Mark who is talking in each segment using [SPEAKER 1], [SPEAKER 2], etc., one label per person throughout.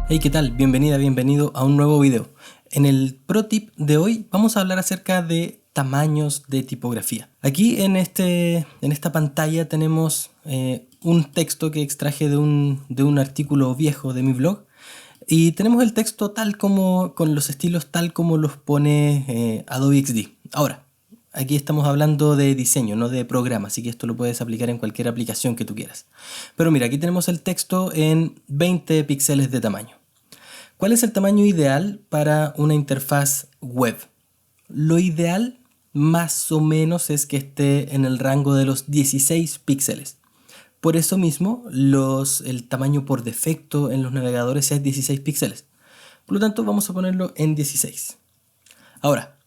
[SPEAKER 1] Hey, ¿qué tal? Bienvenida, bienvenido a un nuevo video. En el Pro Tip de hoy vamos a hablar acerca de tamaños de tipografía. Aquí en esta pantalla tenemos un texto que extraje de un artículo viejo de mi blog. Y tenemos el texto tal como, con los estilos tal como los pone Adobe XD. Ahora, aquí estamos hablando de diseño, no de programa, así que esto lo puedes aplicar en cualquier aplicación que tú quieras. Pero mira, aquí tenemos el texto en 20 píxeles de tamaño. ¿Cuál es el tamaño ideal para una interfaz web? Lo ideal, más o menos, es que esté en el rango de los 16 píxeles. Por eso mismo, el tamaño por defecto en los navegadores es 16 píxeles. Por lo tanto, vamos a ponerlo en 16. Ahora,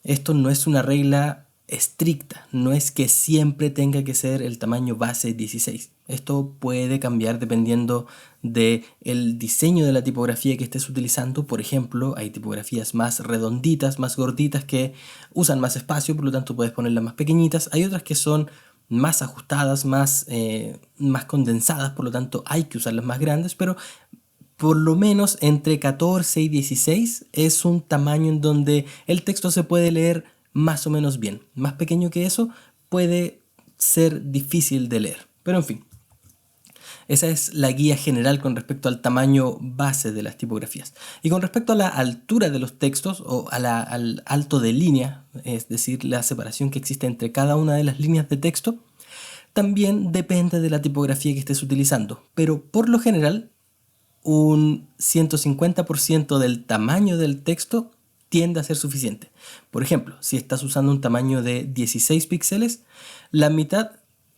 [SPEAKER 1] esto no es una regla estricta, no es que siempre tenga que ser el tamaño base 16. Esto puede cambiar dependiendo del diseño de la tipografía que estés utilizando. Por ejemplo, hay tipografías más redonditas, más gorditas que usan más espacio, por lo tanto puedes ponerlas más pequeñitas. Hay otras que son más ajustadas, más condensadas, por lo tanto hay que usarlas más grandes, pero por lo menos entre 14 y 16 es un tamaño en donde el texto se puede leer más o menos bien. Más pequeño que eso puede ser difícil de leer. Pero en fin, esa es la guía general con respecto al tamaño base de las tipografías. Y con respecto a la altura de los textos o al alto de línea, es decir, la separación que existe entre cada una de las líneas de texto, también depende de la tipografía que estés utilizando. Pero por lo general, un 150% del tamaño del texto tiende a ser suficiente. Por ejemplo, si estás usando un tamaño de 16 píxeles, la mitad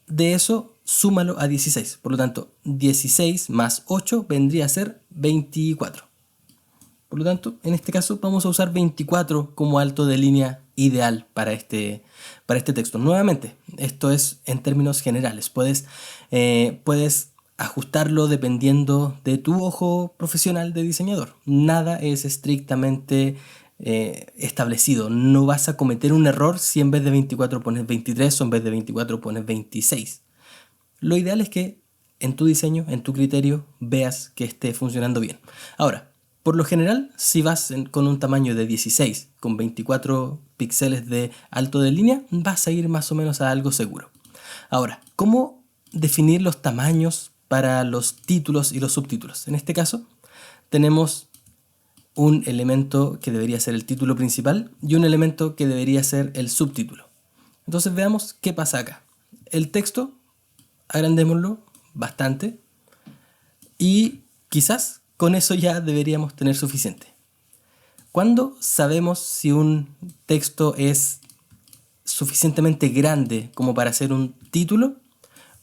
[SPEAKER 1] de eso súmalo a 16. Por lo tanto, 16 más 8 vendría a ser 24. Por lo tanto, en este caso vamos a usar 24 como alto de línea ideal para este texto. Nuevamente, esto es en términos generales. Puedes ajustarlo dependiendo de tu ojo profesional de diseñador. Nada es estrictamente establecido. No vas a cometer un error si en vez de 24 pones 23 o en vez de 24 pones 26. Lo ideal es que en tu diseño, en tu criterio, veas que esté funcionando bien. Ahora, por lo general, si vas con un tamaño de 16 con 24 píxeles de alto de línea, vas a ir más o menos a algo seguro. Ahora, ¿cómo definir los tamaños para los títulos y los subtítulos? En este caso, tenemos un elemento que debería ser el título principal y un elemento que debería ser el subtítulo. Entonces veamos qué pasa acá. El texto, agrandémoslo bastante y quizás con eso ya deberíamos tener suficiente. ¿Cuándo sabemos si un texto es suficientemente grande como para hacer un título?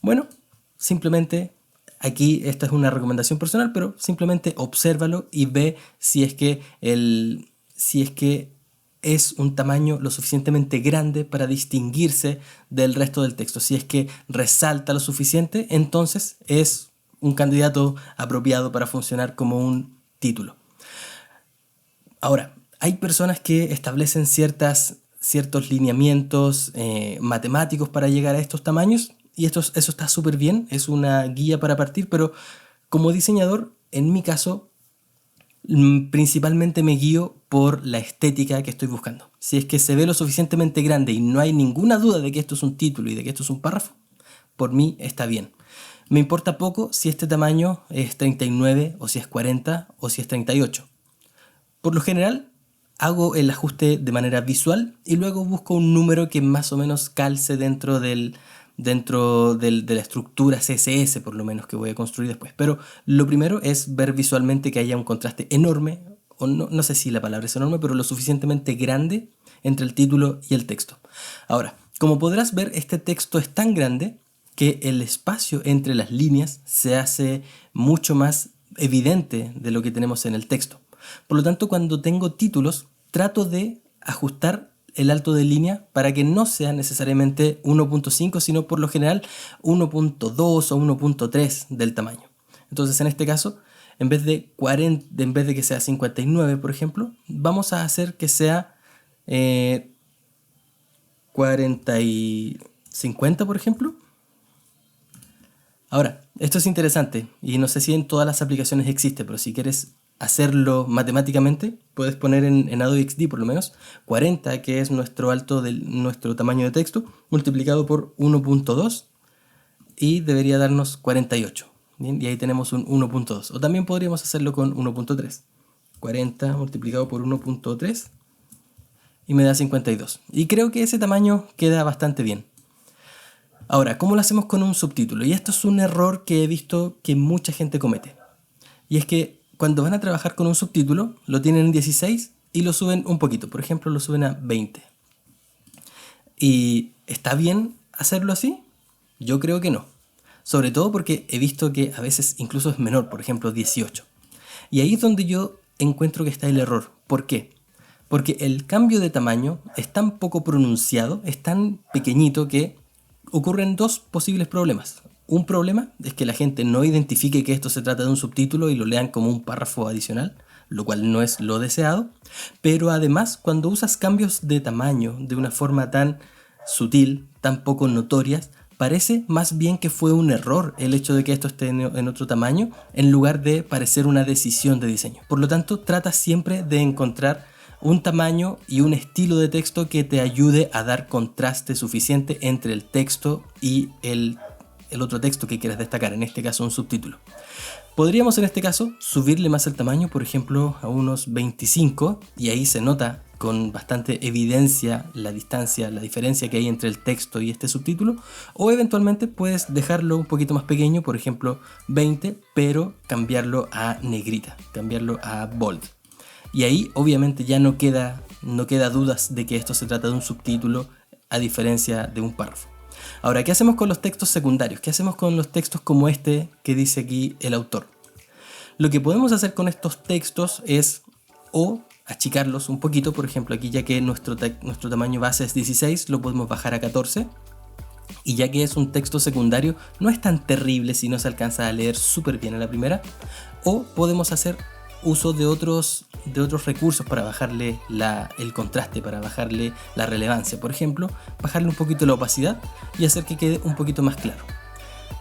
[SPEAKER 1] Bueno, simplemente aquí esta es una recomendación personal, pero simplemente obsérvalo y ve si es que es un tamaño lo suficientemente grande para distinguirse del resto del texto. Si es que resalta lo suficiente, entonces es un candidato apropiado para funcionar como un título. Ahora, hay personas que establecen ciertos lineamientos matemáticos para llegar a estos tamaños y eso está súper bien, es una guía para partir, pero como diseñador, en mi caso, principalmente me guío por la estética que estoy buscando. Si es que se ve lo suficientemente grande y no hay ninguna duda de que esto es un título y de que esto es un párrafo, por mí está bien. Me importa poco si este tamaño es 39 o si es 40 o si es 38. Por lo general, hago el ajuste de manera visual y luego busco un número que más o menos calce dentro de la estructura CSS, por lo menos, que voy a construir después. Pero lo primero es ver visualmente que haya un contraste enorme, o no sé si la palabra es enorme, pero lo suficientemente grande entre el título y el texto. Ahora, como podrás ver, este texto es tan grande que el espacio entre las líneas se hace mucho más evidente de lo que tenemos en el texto. Por lo tanto, cuando tengo títulos, trato de ajustar el alto de línea para que no sea necesariamente 1.5, sino por lo general 1.2 o 1.3 del tamaño. Entonces, en este caso, en vez de que sea 59, por ejemplo, vamos a hacer que sea 40 y 50, por ejemplo. Ahora, Esto es interesante y no sé si en todas las aplicaciones existe, pero si quieres hacerlo matemáticamente, puedes poner en Adobe XD por lo menos 40, que es nuestro alto de nuestro tamaño de texto, multiplicado por 1.2 y debería darnos 48. ¿Bien? Y ahí tenemos un 1.2. O también podríamos hacerlo con 1.3. 40 multiplicado por 1.3 y me da 52. Y creo que ese tamaño queda bastante bien. Ahora, ¿cómo lo hacemos con un subtítulo? Y esto es un error que he visto que mucha gente comete. Y es que cuando van a trabajar con un subtítulo, lo tienen en 16 y lo suben un poquito. Por ejemplo, lo suben a 20. ¿Y está bien hacerlo así? Yo creo que no. Sobre todo porque he visto que a veces incluso es menor, por ejemplo 18. Y ahí es donde yo encuentro que está el error. ¿Por qué? Porque el cambio de tamaño es tan poco pronunciado, es tan pequeñito que ocurren dos posibles problemas. Un problema es que la gente no identifique que esto se trata de un subtítulo y lo lean como un párrafo adicional, lo cual no es lo deseado. Pero además, cuando usas cambios de tamaño de una forma tan sutil, tan poco notorias, parece más bien que fue un error el hecho de que esto esté en otro tamaño en lugar de parecer una decisión de diseño. Por lo tanto, trata siempre de encontrar un tamaño y un estilo de texto que te ayude a dar contraste suficiente entre el texto y el otro texto que quieras destacar, en este caso un subtítulo. Podríamos en este caso subirle más el tamaño, por ejemplo a unos 25, y ahí se nota con bastante evidencia la distancia, la diferencia que hay entre el texto y este subtítulo, o eventualmente puedes dejarlo un poquito más pequeño, por ejemplo 20, pero cambiarlo a negrita, cambiarlo a bold. Y ahí obviamente ya no queda dudas de que esto se trata de un subtítulo a diferencia de un párrafo. Ahora, ¿qué hacemos con los textos secundarios? ¿Qué hacemos con los textos como este que dice aquí el autor? Lo que podemos hacer con estos textos es o achicarlos un poquito, por ejemplo aquí ya que nuestro tamaño base es 16, lo podemos bajar a 14. Y ya que es un texto secundario, no es tan terrible si no se alcanza a leer súper bien a la primera. O podemos hacer uso de otros recursos para bajarle el contraste, para bajarle la relevancia. Por ejemplo, bajarle un poquito la opacidad y hacer que quede un poquito más claro.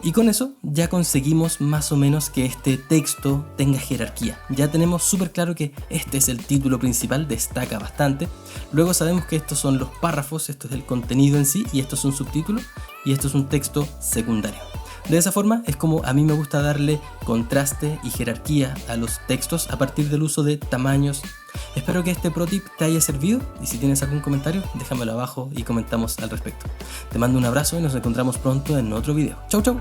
[SPEAKER 1] Y con eso ya conseguimos más o menos que este texto tenga jerarquía. Ya tenemos súper claro que este es el título principal, destaca bastante. Luego sabemos que estos son los párrafos, esto es el contenido en sí, y esto es un subtítulo, y esto es un texto secundario. De esa forma es como a mí me gusta darle contraste y jerarquía a los textos a partir del uso de tamaños. Espero que este pro tip te haya servido y si tienes algún comentario déjamelo abajo y comentamos al respecto. Te mando un abrazo y nos encontramos pronto en otro video. Chau chau.